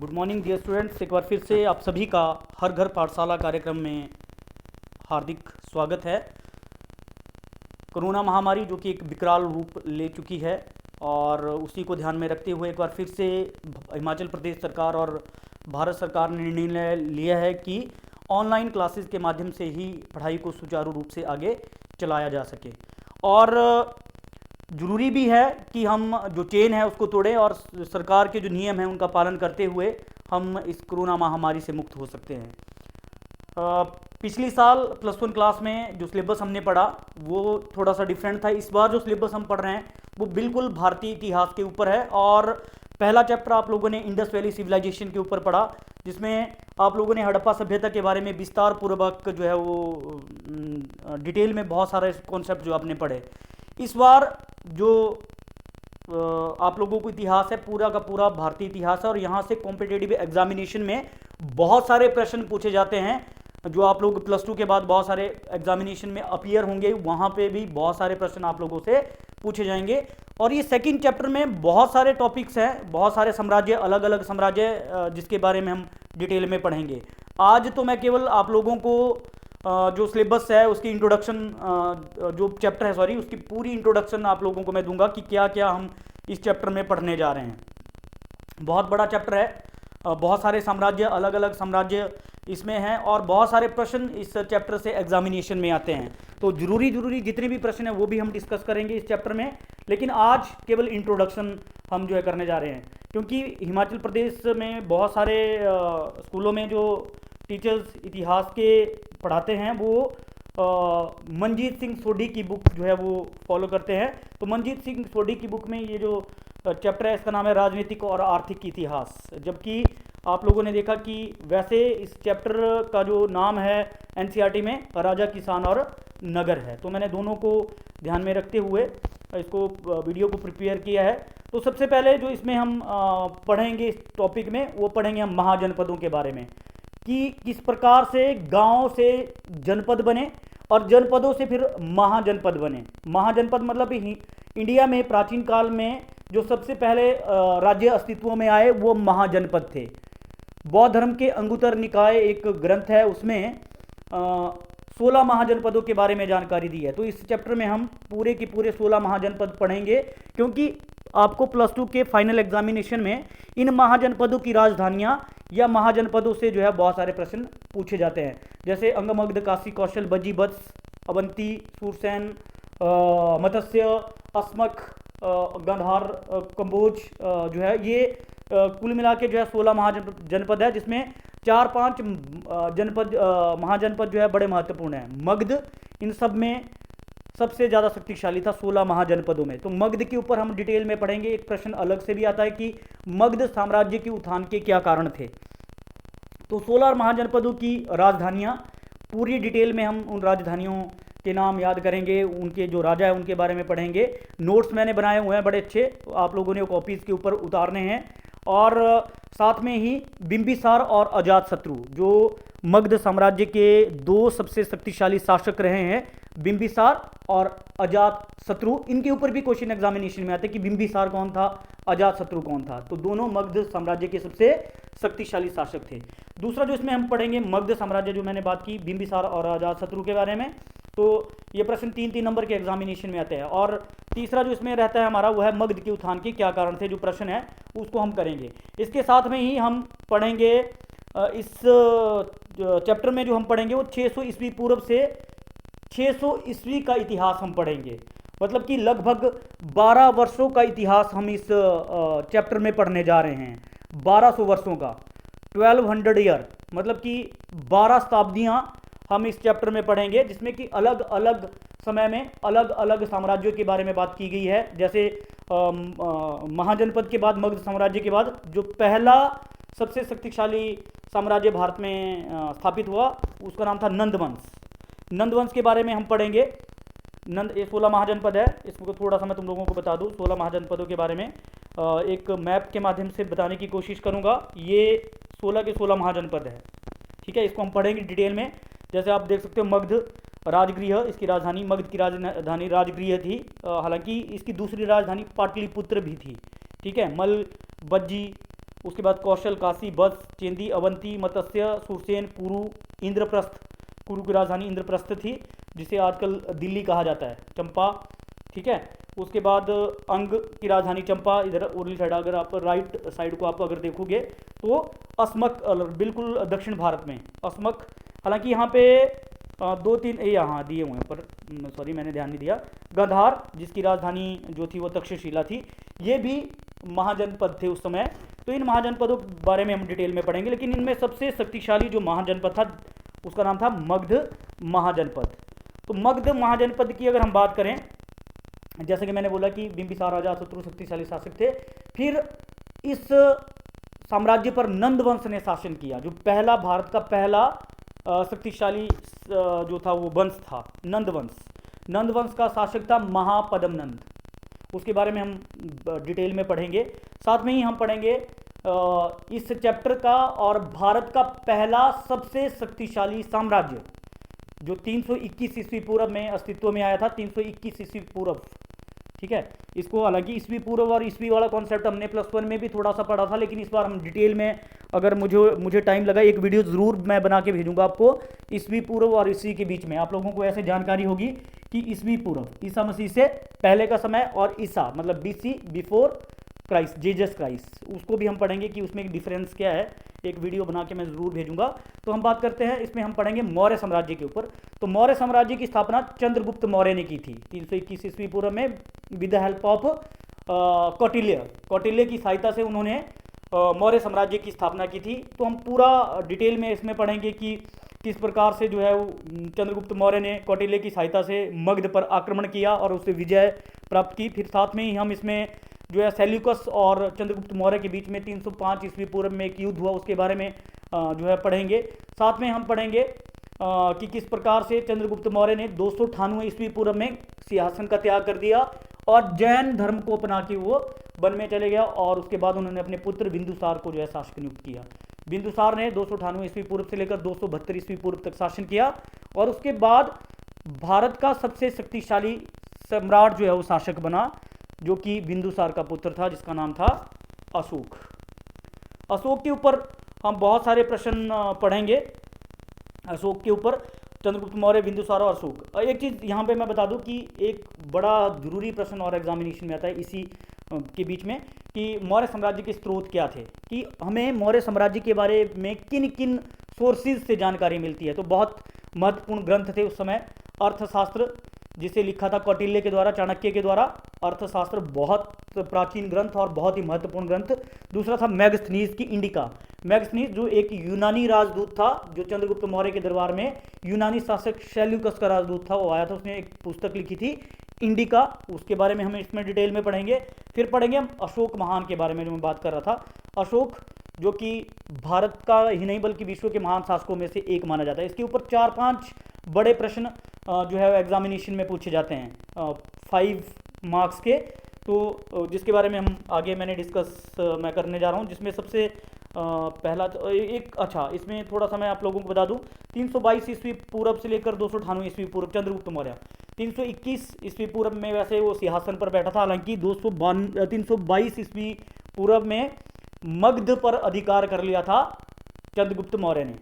Good morning dear students, एक बार फिर से आप सभी का हर घर पाठशाला कार्यक्रम में हार्दिक स्वागत है। कोरोना महामारी जो कि एक विकराल रूप ले चुकी है और उसी को ध्यान में रखते हुए एक बार फिर से हिमाचल प्रदेश सरकार और भारत सरकार ने निर्णय लिया है कि ऑनलाइन क्लासेस के माध्यम से ही पढ़ाई को सुचारू रूप से आगे चलाया जा सके। और ज़रूरी भी है कि हम जो चेन है उसको तोड़ें और सरकार के जो नियम हैं उनका पालन करते हुए हम इस कोरोना महामारी से मुक्त हो सकते हैं। पिछली साल +1 क्लास में जो सिलेबस हमने पढ़ा वो थोड़ा सा डिफरेंट था। इस बार जो सिलेबस हम पढ़ रहे हैं वो बिल्कुल भारतीय इतिहास के ऊपर है और पहला चैप्टर आप लोगों ने इंडस वैली सिविलाइजेशन के ऊपर पढ़ा, जिसमें आप लोगों ने हड़प्पा सभ्यता के बारे में विस्तार पूर्वक जो है वो डिटेल में बहुत सारे कॉन्सेप्ट जो आपने पढ़े। इस बार जो आप लोगों को इतिहास है पूरा का पूरा भारतीय इतिहास है और यहाँ से कॉम्पिटिटिव एग्जामिनेशन में बहुत सारे प्रश्न पूछे जाते हैं जो आप लोग +2 के बाद बहुत सारे एग्जामिनेशन में अपीयर होंगे, वहाँ पे भी बहुत सारे प्रश्न आप लोगों से पूछे जाएंगे। और ये सेकंड चैप्टर में बहुत सारे टॉपिक्स हैं, बहुत सारे साम्राज्य, अलग अलग साम्राज्य जिसके बारे में हम डिटेल में पढ़ेंगे। आज तो मैं केवल आप लोगों को जो सिलेबस है उसकी इंट्रोडक्शन, जो चैप्टर है सॉरी उसकी पूरी इंट्रोडक्शन आप लोगों को मैं दूंगा कि क्या क्या हम इस चैप्टर में पढ़ने जा रहे हैं। बहुत बड़ा चैप्टर है, बहुत सारे साम्राज्य, अलग अलग साम्राज्य इसमें हैं और बहुत सारे प्रश्न इस चैप्टर से एग्जामिनेशन में आते हैं। तो जरूरी जितने भी प्रश्न हैं वो भी हम डिस्कस करेंगे इस चैप्टर में, लेकिन आज केवल इंट्रोडक्शन हम जो है करने जा रहे हैं, क्योंकि हिमाचल प्रदेश में बहुत सारे स्कूलों में जो टीचर्स इतिहास के पढ़ाते हैं वो मनजीत सिंह सोढ़ी की बुक जो है वो फॉलो करते हैं। तो मनजीत सिंह सोढ़ी की बुक में ये जो चैप्टर है इसका नाम है राजनीतिक और आर्थिक इतिहास, जबकि आप लोगों ने देखा कि वैसे इस चैप्टर का जो नाम है एनसीईआरटी में राजा, किसान और नगर है। तो मैंने दोनों को ध्यान में रखते हुए इसको वीडियो को प्रिपेयर किया है। तो सबसे पहले जो इसमें हम पढ़ेंगे इस टॉपिक में वो पढ़ेंगे हम महाजनपदों के बारे में, कि किस प्रकार से गांव से जनपद बने और जनपदों से फिर महाजनपद बने। महाजनपद मतलब इंडिया में प्राचीन काल में जो सबसे पहले राज्य अस्तित्व में आए वो महाजनपद थे। बौद्ध धर्म के अंगुत्तर निकाय एक ग्रंथ है, उसमें 16 महाजनपदों के बारे में जानकारी दी है। तो इस चैप्टर में हम पूरे के पूरे 16 महाजनपद पढ़ेंगे, क्योंकि आपको +2 के फाइनल एग्जामिनेशन में इन महाजनपदों की राजधानियां या महाजनपदों से जो है बहुत सारे प्रश्न पूछे जाते हैं, जैसे अंगमगध, काशी, कौशल, बज्जी, वत्स, अवंती, सूरसेन, मत्स्य, अस्मक, गंधार, कंबोज जो है ये कुल मिला के जो है 16 महाजनपद है, जिसमें 4-5 जनपद महाजनपद जो है बड़े महत्वपूर्ण हैं। मगध इन सब में सबसे ज़्यादा शक्तिशाली था 16 महाजनपदों में। तो मगध के ऊपर हम डिटेल में पढ़ेंगे। एक प्रश्न अलग से भी आता है कि मगध साम्राज्य के उत्थान के क्या कारण थे। तो 16 महाजनपदों की राजधानियां पूरी डिटेल में हम उन राजधानियों के नाम याद करेंगे, उनके जो राजा है उनके बारे में पढ़ेंगे। नोट्स मैंने बनाए हुए हैं बड़े अच्छे, आप लोगों ने कॉपीज़ के ऊपर उतारने हैं। और साथ में ही बिंबिसार और अजातशत्रु जो मगध साम्राज्य के 2 सबसे शक्तिशाली शासक रहे हैं, बिंबिसार और अजातशत्रु, इनके ऊपर भी क्वेश्चन एग्जामिनेशन में आते हैं कि बिंबिसार कौन था, अजातशत्रु कौन था। तो दोनों मगध साम्राज्य के सबसे शक्तिशाली शासक थे। दूसरा जो इसमें हम पढ़ेंगे मगध साम्राज्य, जो मैंने बात की बिंबिसार और अजातशत्रु के बारे में, तो ये प्रश्न 3-3 नंबर के एग्जामिनेशन में आते हैं। और तीसरा जो इसमें रहता है हमारा वो है मगध के उत्थान के क्या कारण थे, जो प्रश्न है उसको हम करेंगे। इसके साथ में ही हम पढ़ेंगे इस चैप्टर में जो हम पढ़ेंगे वो 600 ईस्वी पूर्व से 600 ईस्वी का इतिहास हम पढ़ेंगे, मतलब कि लगभग 12 वर्षों का इतिहास हम इस चैप्टर में पढ़ने जा रहे हैं। 1200 वर्षों का, 1200 ईयर, मतलब कि 12 शताब्दियाँ हम इस चैप्टर में पढ़ेंगे, जिसमें कि अलग अलग समय में अलग अलग साम्राज्यों के बारे में बात की गई है। जैसे महाजनपद के बाद, मगध साम्राज्य के बाद जो पहला सबसे शक्तिशाली साम्राज्य भारत में स्थापित हुआ उसका नाम था नंदवंश। नंदवंश के बारे में हम पढ़ेंगे। ये 16 महाजनपद है, इसको थोड़ा सा मैं तुम लोगों को बता दूं। 16 महाजनपदों के बारे में एक मैप के माध्यम से बताने की कोशिश करूंगा। ये 16 के 16 महाजनपद है, ठीक है। इसको हम पढ़ेंगे डिटेल में। जैसे आप देख सकते हो मगध राजगृह, इसकी राजधानी, मगध की राजधानी राजगृह थी। हालांकि इसकी दूसरी राजधानी पाटलिपुत्र भी थी, ठीक है। मल, बज्जी, उसके बाद कौशल, काशी, बस, चेंदी, अवंती, मत्स्य, सुरसेन, कुरु, इंद्रप्रस्थ। कुरु की राजधानी इंद्रप्रस्थ थी, जिसे आजकल दिल्ली कहा जाता है। चंपा, ठीक है। उसके बाद अंग की राजधानी चंपा, इधर उरली साइड, अगर आप राइट साइड को आप अगर देखोगे तो अस्मक, बिल्कुल दक्षिण भारत में अस्मक। हालांकि यहाँ पे दो तीन यहाँ दिए हुए हैं, पर सॉरी मैंने ध्यान नहीं दिया। गांधार, जिसकी राजधानी जो थी वो तक्षशिला थी। ये भी महाजनपद थे उस समय। तो इन महाजनपदों के बारे में हम डिटेल में पढ़ेंगे, लेकिन इनमें सबसे शक्तिशाली जो महाजनपद था उसका नाम था मगध महाजनपद। तो मगध महाजनपद की अगर हम बात करें, जैसे कि मैंने बोला कि बिंबिसार राजा शत्रु शक्तिशाली शासक थे। फिर इस साम्राज्य पर नंद वंश ने शासन किया, जो पहला भारत का पहला शक्तिशाली जो था वो वंश था नंद वंश। नंद वंश का शासक था महापद्म नंद। उसके बारे में हम डिटेल में पढ़ेंगे। साथ में ही हम पढ़ेंगे इस चैप्टर का और भारत का पहला सबसे शक्तिशाली साम्राज्य जो 321 ईस्वी पूर्व में अस्तित्व में आया था। 321 ईस्वी पूर्व, ठीक है। इसको हालांकि ईस्वी पूर्व और ईस्वी वाला कॉन्सेप्ट हमने +1 में भी थोड़ा सा पढ़ा था, लेकिन इस बार हम डिटेल में, अगर मुझे टाइम लगा, एक वीडियो ज़रूर मैं बना के भेजूंगा आपको ईस्वी पूर्व और ईस्वी के बीच में। आप लोगों को ऐसे जानकारी होगी कि ईस्वी पूर्व ईसा मसीह से पहले का समय, और ईसा मतलब BC, before Christ, Jesus Christ, उसको भी हम पढ़ेंगे कि उसमें डिफरेंस क्या है। एक वीडियो बना के मैं ज़रूर भेजूंगा। तो हम बात करते हैं, इसमें हम पढ़ेंगे मौर्य साम्राज्य के ऊपर। तो मौर्य साम्राज्य की स्थापना चंद्रगुप्त मौर्य ने की थी 321 ईस्वी पूर्व में, with the help of Kautilya की सहायता से उन्होंने मौर्य साम्राज्य की स्थापना की थी। तो हम पूरा डिटेल में इसमें पढ़ेंगे कि किस प्रकार से जो है वो चंद्रगुप्त मौर्य ने कौटिल्य की सहायता से मगध पर आक्रमण किया और उससे विजय प्राप्त की। फिर साथ में ही हम इसमें जो है सेल्यूकस और चंद्रगुप्त मौर्य के बीच में 305 ईस्वी पूर्व में एक युद्ध हुआ, उसके बारे में जो है पढ़ेंगे। साथ में हम पढ़ेंगे कि किस प्रकार से चंद्रगुप्त मौर्य ने 298 ईस्वी पूर्व में सिंहासन का त्याग कर दिया और जैन धर्म को अपना के वो वन में चले गया, और उसके बाद उन्होंने अपने पुत्र बिंदुसार को जो है शासक नियुक्त किया। बिंदुसार ने 298 ईस्वी पूर्व से लेकर 272 ईस्वी पूर्व तक शासन किया, और उसके बाद भारत का सबसे शक्तिशाली सम्राट जो है वो शासक बना, जो कि बिंदुसार का पुत्र था, जिसका नाम था अशोक। अशोक के ऊपर हम बहुत सारे प्रश्न पढ़ेंगे। अशोक के ऊपर चंद्रगुप्त मौर्य, बिंदुसार और अशोक। एक चीज़ यहाँ पे मैं बता दूँ कि एक बड़ा जरूरी प्रश्न और एग्जामिनेशन में आता है इसी के बीच में, कि मौर्य साम्राज्य के स्रोत क्या थे, कि हमें मौर्य साम्राज्य के बारे में किन किन सोर्सेज से जानकारी मिलती है। तो बहुत महत्वपूर्ण ग्रंथ थे उस समय। अर्थशास्त्र, जिसे लिखा था कौटिल्य के द्वारा, चाणक्य के द्वारा। अर्थशास्त्र बहुत प्राचीन ग्रंथ और बहुत ही महत्वपूर्ण ग्रंथ। दूसरा था मैगस्थनीज की इंडिका। मैगस्थनीज जो एक यूनानी राजदूत था, जो चंद्रगुप्त मौर्य के दरबार में यूनानी शासक सेल्यूकस का राजदूत था, वो आया था, उसने एक पुस्तक लिखी थी इंडिका। उसके बारे में हम इसमें डिटेल में पढ़ेंगे। फिर पढ़ेंगे हम अशोक महान के बारे में, जो मैं बात कर रहा था। अशोक जो कि भारत का ही नहीं बल्कि विश्व के महान शासकों में से एक माना जाता है। इसके ऊपर 4-5 बड़े प्रश्न जो है एग्जामिनेशन में पूछे जाते हैं 5 मार्क्स के। तो जिसके बारे में हम आगे मैंने डिस्कस मैं करने जा रहा हूँ, जिसमें सबसे पहला तो एक, अच्छा इसमें थोड़ा सा मैं आप लोगों को बता दूं, 322 ईस्वी पूर्व से लेकर 298 ईस्वी पूर्व चंद्रगुप्त मौर्य। 321 ईस्वी पूर्व में वैसे वो सिंहासन पर बैठा था, हालांकि 322 ईस्वी पूर्व में मगध पर अधिकार कर लिया था चंद्रगुप्त मौर्य ने,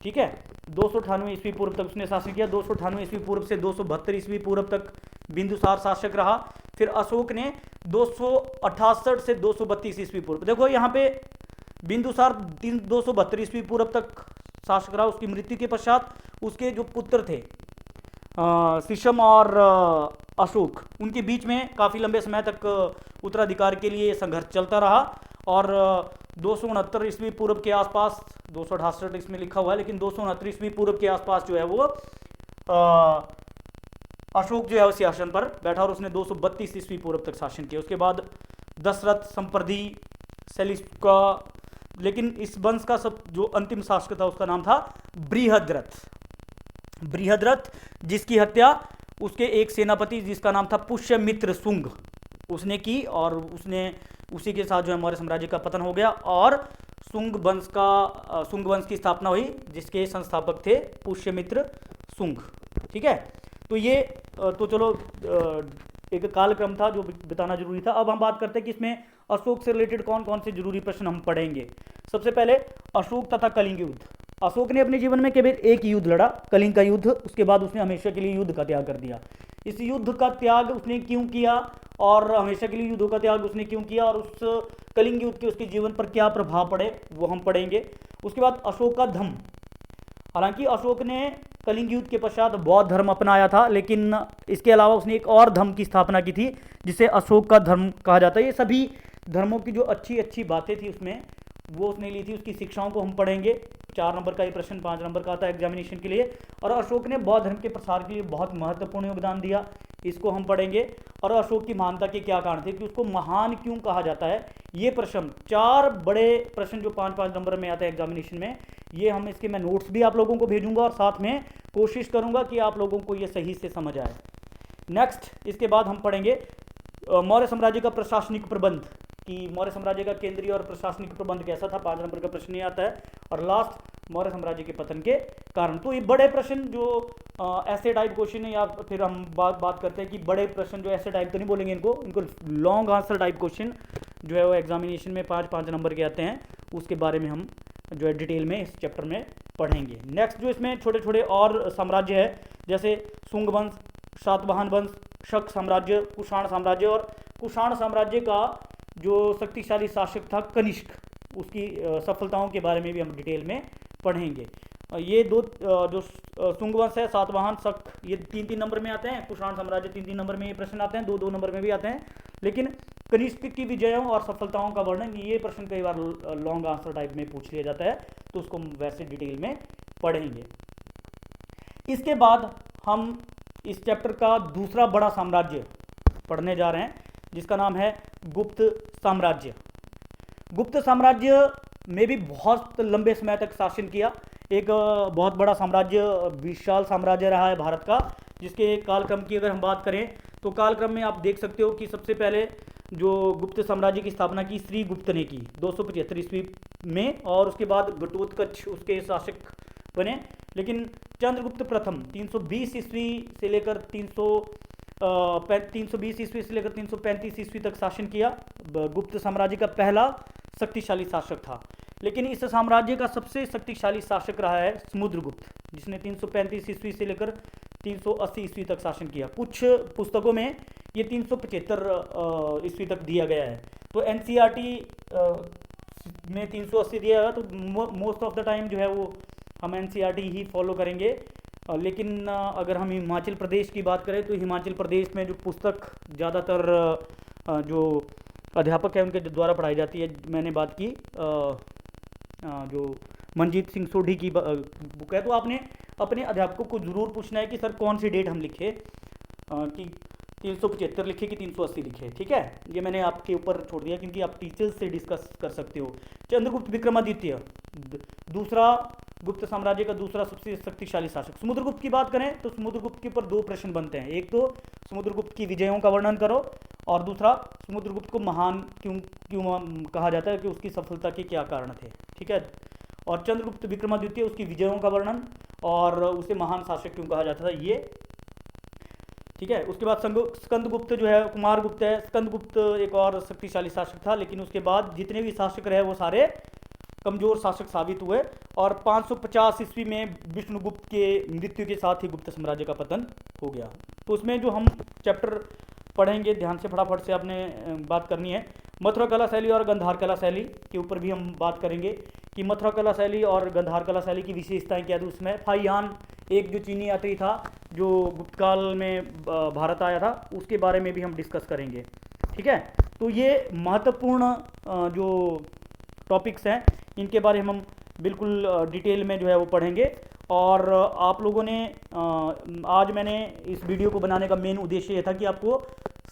ठीक है। 298 ईस्वी पूर्व तक उसने शासन किया। 298 ईस्वी पूर्व से 272 ईस्वी पूर्व तक बिंदुसार शासक रहा। फिर अशोक ने 268 से 232 ईस्वी पूर्व, देखो यहाँ पे बिंदुसार 272 ईस्वी पूर्व तक शासक रहा। उसकी मृत्यु के पश्चात उसके जो पुत्र थे शिशम और अशोक, उनके बीच में काफ़ी लंबे समय तक उत्तराधिकार के लिए संघर्ष चलता रहा। और 269 ईस्वी पूर्व के आसपास, 268 इसमें लिखा हुआ है, लेकिन 269 ईस्वी पूर्व के आसपास जो है वो अशोक जो है वो सिंहासन पर बैठा, और उसने 232 ईस्वी पूर्व तक शासन किया। उसके बाद दशरथ, संप्रदी, सेल्यूका, लेकिन इस वंश का सब जो अंतिम शासक था उसका नाम था बृहद्रथ। बृहद्रथ, जिसकी हत्या उसके एक सेनापति जिसका नाम था पुष्यमित्र शुंग उसने की, और उसने उसी के साथ जो है मौर्य साम्राज्य का पतन हो गया, और शुंग वंश की स्थापना हुई, जिसके संस्थापक थे पुष्यमित्र शुंग, ठीक है। तो ये तो चलो एक कालक्रम था जो बताना जरूरी था। अब हम बात करते हैं कि इसमें अशोक से रिलेटेड कौन कौन से जरूरी प्रश्न हम पढ़ेंगे। सबसे पहले अशोक तथा कलिंग युद्ध। अशोक ने अपने जीवन में केवल एक युद्ध लड़ा, कलिंग का युद्ध। उसके बाद उसने हमेशा के लिए युद्ध का त्याग कर दिया। इस युद्ध का त्याग उसने क्यों किया और हमेशा के लिए युद्धों का त्याग उसने क्यों किया और उस कलिंग युद्ध के उसके जीवन पर क्या प्रभाव पड़े, वो हम पढ़ेंगे। उसके बाद अशोक का धम्म। हालांकि अशोक ने कलिंग युद्ध के पश्चात बौद्ध धर्म अपनाया था, लेकिन इसके अलावा उसने एक और धर्म की स्थापना की थी जिसे अशोक का धर्म कहा जाता है। ये सभी धर्मों की जो अच्छी अच्छी बातें थी उसमें वो उसने ली थी, उसकी शिक्षाओं को हम पढ़ेंगे। 4 नंबर का ये प्रश्न 5 नंबर का आता है एग्जामिनेशन के लिए। और अशोक ने बौद्ध धर्म के प्रसार के लिए बहुत महत्वपूर्ण योगदान दिया, इसको हम पढ़ेंगे। और अशोक की महानता के क्या कारण थे कि उसको महान क्यों कहा जाता है, ये प्रश्न 4 बड़े प्रश्न जो 5-5 नंबर में आते हैं एग्जामिनेशन में, ये हम इसके मैं नोट्स भी आप लोगों को भेजूंगा और साथ में कोशिश करूंगा कि आप लोगों को ये सही से समझ आए। नेक्स्ट इसके बाद हम पढ़ेंगे मौर्य साम्राज्य का प्रशासनिक प्रबंध, कि मौर्य साम्राज्य का केंद्रीय और प्रशासनिक प्रबंध कैसा था। 5 नंबर का प्रश्न ये आता है। और लास्ट मौर्य साम्राज्य के पतन के कारण। तो ये बड़े प्रश्न जो ऐसे टाइप क्वेश्चन है, या फिर हम बात करते हैं कि बड़े प्रश्न जो ऐसे टाइप तो नहीं बोलेंगे इनको लॉन्ग आंसर टाइप क्वेश्चन जो है वो एग्जामिनेशन में 5-5 नंबर के आते हैं, उसके बारे में हम जो है डिटेल में इस चैप्टर में पढ़ेंगे। नेक्स्ट जो इसमें छोटे छोटे और साम्राज्य है, जैसे सुंग वंश, सातवाहन वंश, शक साम्राज्य, कुषाण साम्राज्य। और कुषाण साम्राज्य का जो शक्तिशाली शासक था कनिष्क, उसकी सफलताओं के बारे में भी हम डिटेल में पढ़ेंगे। ये दो जो सुंग वंश है, सातवाहन, शक, ये 3-3 नंबर में आते हैं। कुषाण साम्राज्य 3-3 नंबर में ये प्रश्न आते हैं, 2-2 नंबर में भी आते हैं। लेकिन कनिष्क की विजयों और सफलताओं का वर्णन, ये प्रश्न कई बार लॉन्ग आंसर टाइप में पूछ लिया जाता है, तो उसको हम वैसे डिटेल में पढ़ेंगे। इसके बाद हम इस चैप्टर का दूसरा बड़ा साम्राज्य पढ़ने जा रहे हैं, जिसका नाम है गुप्त साम्राज्य। गुप्त साम्राज्य में भी बहुत लंबे समय तक शासन किया। एक बहुत बड़ा साम्राज्य, विशाल साम्राज्य रहा है भारत का, जिसके कालक्रम की अगर हम बात करें तो कालक्रम में आप देख सकते हो कि सबसे पहले जो गुप्त साम्राज्य की स्थापना की श्री गुप्त ने की 275 ईस्वी में, और उसके बाद घटोत्कच उसके शासक बने। लेकिन चंद्रगुप्त प्रथम 320 ईस्वी से लेकर 320 ईस्वी से लेकर 335 ईस्वी तक शासन किया। गुप्त साम्राज्य का पहला शक्तिशाली शासक था। लेकिन इस साम्राज्य का सबसे शक्तिशाली शासक रहा है समुद्रगुप्त, जिसने 335 ईस्वी से लेकर 380 ईस्वी तक शासन किया। कुछ पुस्तकों में ये 375 ईस्वी तक दिया गया है। तो एनसीईआरटी में 380 दिया गया, तो मोस्ट ऑफ द टाइम जो है वो हम एनसीईआरटी ही फॉलो करेंगे। लेकिन अगर हम हिमाचल प्रदेश की बात करें तो हिमाचल प्रदेश में जो पुस्तक ज़्यादातर जो अध्यापक हैं उनके द्वारा पढ़ाई जाती है, मैंने बात की जो मनजीत सिंह सोढ़ी की बुक है। तो आपने अपने अध्यापकों को ज़रूर पूछना है कि सर कौन सी डेट हम लिखे, कि 375 लिखे कि 380 लिखे। ठीक है, ये मैंने आपके ऊपर छोड़ दिया क्योंकि आप टीचर्स से डिस्कस कर सकते हो। चंद्रगुप्त विक्रमादित्य दूसरा गुप्त साम्राज्य का दूसरा सबसे शक्तिशाली शासक। समुद्रगुप्त की बात करें तो समुद्रगुप्त के ऊपर 2 प्रश्न बनते हैं। एक तो समुद्रगुप्त की विजयों का वर्णन करो, और दूसरा समुद्रगुप्त को महान क्यों कहा जाता है, कि उसकी सफलता के क्या कारण थे। ठीक है, और चंद्रगुप्त विक्रमादित्य उसकी विजयों का वर्णन और उसे महान शासक क्यों कहा जाता था, ये ठीक है। उसके बाद स्कंदगुप्त जो है, कुमारगुप्त है। स्कंदगुप्त एक और शक्तिशाली शासक था, लेकिन उसके बाद जितने भी शासक रहे वो सारे कमजोर शासक साबित हुए। और 550 ईस्वी में विष्णुगुप्त के मृत्यु के साथ ही गुप्त साम्राज्य का पतन हो गया। तो उसमें जो हम चैप्टर पढ़ेंगे, ध्यान से फटाफट से आपने बात करनी है। मथुरा कला शैली और गंधार कला शैली के ऊपर भी हम बात करेंगे कि मथुरा कला शैली और गंधार कला शैली की विशेषताएं क्या थी। उसमें फाइयान एक जो चीनी यात्री था जो गुप्त काल में भारत आया था, उसके बारे में भी हम डिस्कस करेंगे। ठीक है, तो ये महत्वपूर्ण जो टॉपिक्स हैं इनके बारे में हम बिल्कुल डिटेल में जो है वो पढ़ेंगे। और आप लोगों ने आज मैंने इस वीडियो को बनाने का मेन उद्देश्य ये था कि आपको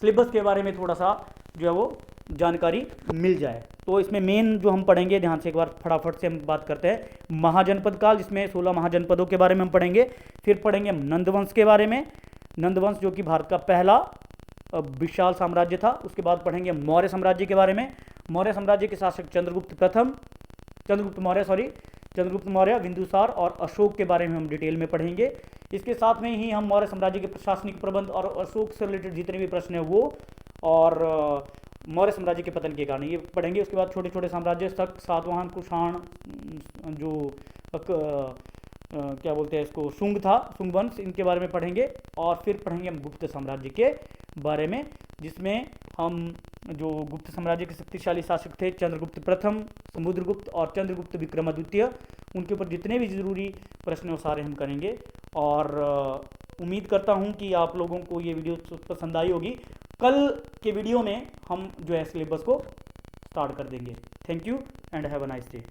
सिलेबस के बारे में थोड़ा सा जो है वो जानकारी मिल जाए। तो इसमें मेन जो हम पढ़ेंगे, ध्यान से एक बार फटाफट से हम बात करते हैं। महाजनपद काल, जिसमें 16 महाजनपदों के बारे में हम पढ़ेंगे। फिर पढ़ेंगे नंदवंश के बारे में, नंदवंश जो कि भारत का पहला विशाल साम्राज्य था। उसके बाद पढ़ेंगे मौर्य साम्राज्य के बारे में। मौर्य साम्राज्य के शासक चंद्रगुप्त मौर्य, बिंदुसार और अशोक के बारे में हम डिटेल में पढ़ेंगे। इसके साथ में ही हम मौर्य साम्राज्य के प्रशासनिक प्रबंध और अशोक से रिलेटेड जितने भी प्रश्न हैं वो, और मौर्य साम्राज्य के पतन के कारण ये पढ़ेंगे। उसके बाद छोटे छोटे साम्राज्य शक, सातवाहन, कुषाण, जो क्या बोलते हैं इसको, शुंग था, शुंग वंश, इनके बारे में पढ़ेंगे। और फिर पढ़ेंगे हम गुप्त साम्राज्य के बारे में, जिसमें हम जो गुप्त साम्राज्य के शक्तिशाली शासक थे, चंद्रगुप्त प्रथम, समुद्रगुप्त और चंद्रगुप्त विक्रमादित्य, उनके ऊपर जितने भी जरूरी प्रश्न हैं वो सारे हम करेंगे। और उम्मीद करता हूं कि आप लोगों को ये वीडियो पसंद आई होगी। कल के वीडियो में हम जो है सिलेबस को स्टार्ट कर देंगे। Thank you and have a nice day.